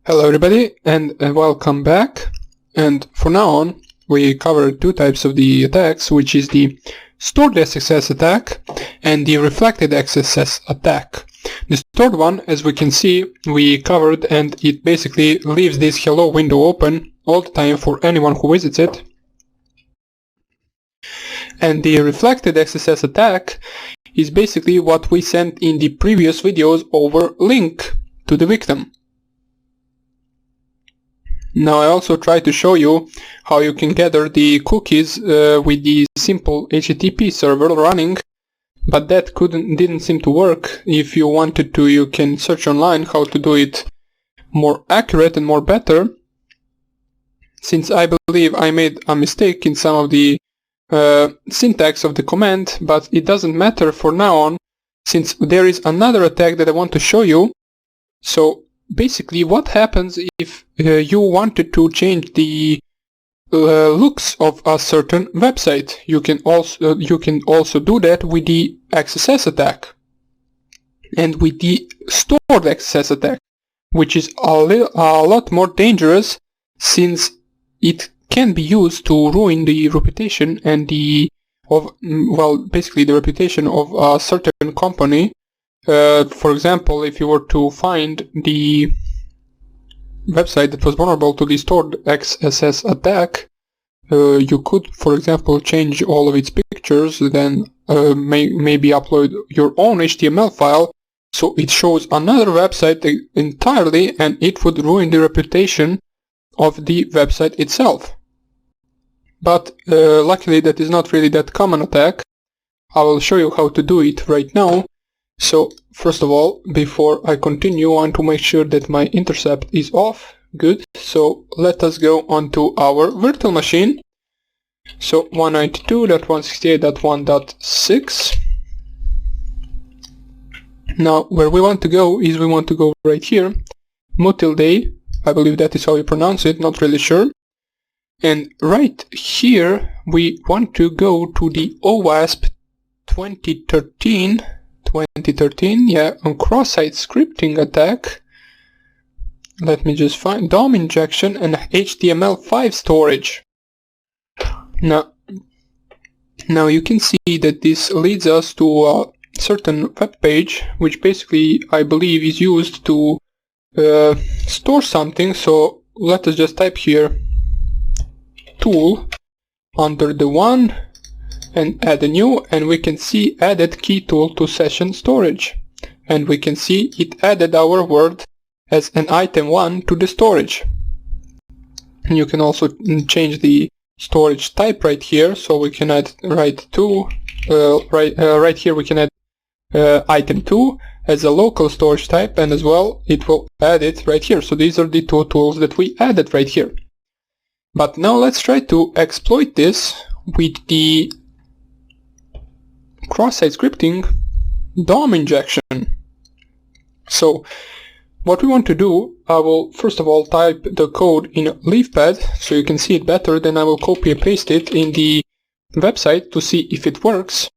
Hello everybody and welcome back. And for now on we covered two types of the attacks, which is the stored XSS attack and the reflected XSS attack. The stored one, as we can see, we covered, and it basically leaves this hello window open all the time for anyone who visits it. And the reflected XSS attack is basically what we sent in the previous videos over link to the victim. Now I also try to show you how you can gather the cookies with the simple HTTP server running, but that didn't seem to work. If you wanted to, you can search online how to do it more accurate and more better, since I believe I made a mistake in some of the syntax of the command, but it doesn't matter for now on, since there is another attack that I want to show you. So basically, what happens if you wanted to change the looks of a certain website? You can also do that with the XSS attack and with the stored XSS attack, which is a lot more dangerous, since it can be used to ruin the reputation and basically the reputation of a certain company. For example, if you were to find the website that was vulnerable to the stored XSS attack, you could, for example, change all of its pictures, then maybe upload your own HTML file so it shows another website entirely, and it would ruin the reputation of the website itself. But luckily that is not really that common attack. I will show you how to do it right now. So first of all, before I continue, I want to make sure that my intercept is off. Good. So let us go onto our virtual machine. So 192.168.1.6. Now where we want to go is we want to go right here, Mutilday. I believe that is how you pronounce it, not really sure. And right here we want to go to the OWASP 2013, on cross-site scripting attack. Let me just find DOM injection and HTML5 storage. Now you can see that this leads us to a certain web page, which basically I believe is used to store something. So let us just type here tool under the one and add a new, and we can see added key tool to session storage, and we can see it added our word as an item 1 to the storage. And you can also change the storage type right here, so we can add right here we can add item 2 as a local storage type, and as well it will add it right here. So these are the two tools that we added right here. But now let's try to exploit this with the cross-site scripting DOM injection. So what we want to do, I will first of all type the code in LeafPad so you can see it better, then I will copy and paste it in the website to see if it works.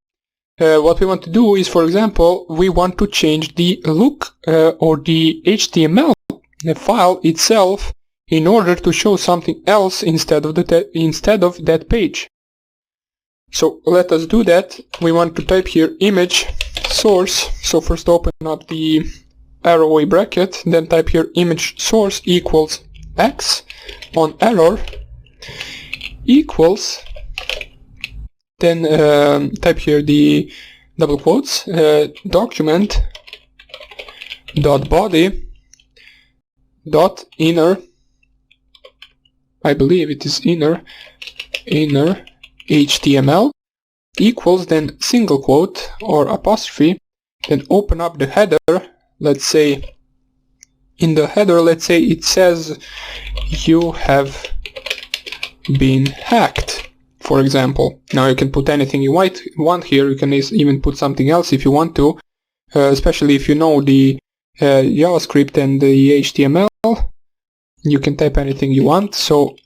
What we want to do is, for example, we want to change the look or the HTML file itself in order to show something else instead of that page. So let us do that. We want to type here image source. So first open up the arrow bracket, then type here image source equals x on error equals, then type here the double quotes document dot body dot inner, I believe it is inner HTML equals, then single quote or apostrophe, then open up the header. Let's say in the header, let's say it says you have been hacked, for example. Now you can put anything you want here. You can even put something else if you want to, especially if you know the JavaScript and the HTML. You can type anything you want. So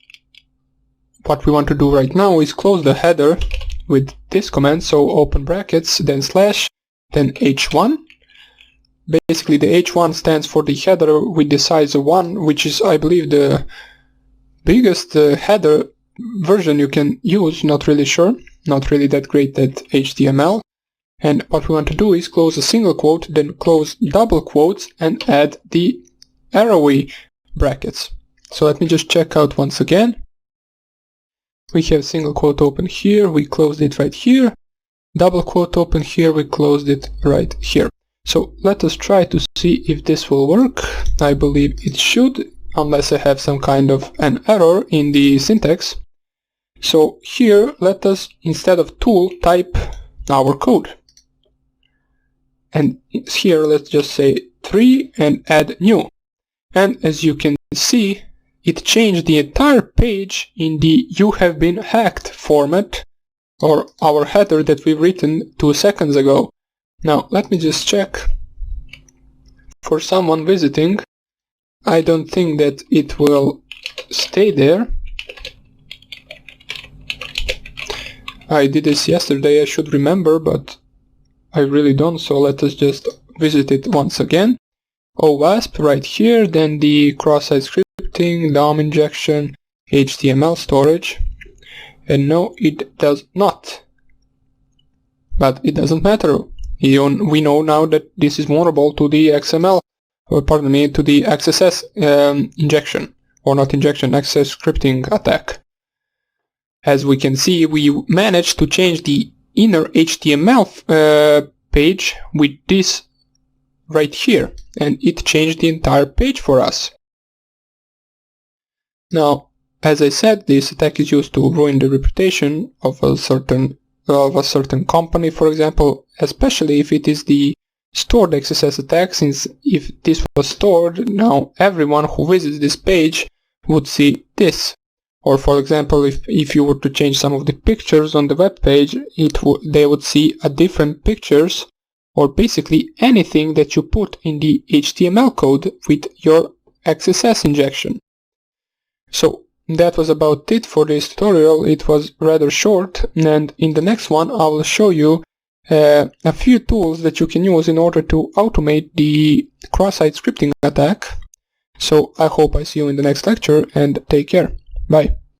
what we want to do right now is close the header with this command. So open brackets, then slash, then h1, Basically the H1 stands for the header with the size of 1, which is, I believe, the biggest header version you can use. Not really sure, not really that great at HTML. And what we want to do is close a single quote, then close double quotes and add the arrowy brackets. So let me just check out once again. We have single quote open here, we closed it right here. Double quote open here, we closed it right here. So let us try to see if this will work. I believe it should, unless I have some kind of an error in the syntax. So here, let us, instead of tool, type our code. And here, let's just say 3 and add new. And as you can see, it changed the entire page in the "you have been hacked" format, or our header that we've written 2 seconds ago. Now, let me just check. For someone visiting, I don't think that it will stay there. I did this yesterday, I should remember, but I really don't, so let us just visit it once again. OWASP right here, then the cross-site scripting, DOM injection, HTML storage, and no, it does not. But it doesn't matter. We know now that this is vulnerable to the XML, or pardon me, to the XSS injection, or not injection, XSS scripting attack. As we can see, we managed to change the inner HTML page with this right here, and it changed the entire page for us. Now, as I said, this attack is used to ruin the reputation of a certain company, for example, especially if it is the stored XSS attack, since if this was stored, now everyone who visits this page would see this. Or for example, if you were to change some of the pictures on the web page, they would see a different pictures, or basically anything that you put in the HTML code with your XSS injection. So that was about it for this tutorial. It was rather short, and in the next one I will show you a few tools that you can use in order to automate the cross-site scripting attack. So I hope I see you in the next lecture, and take care. Bye.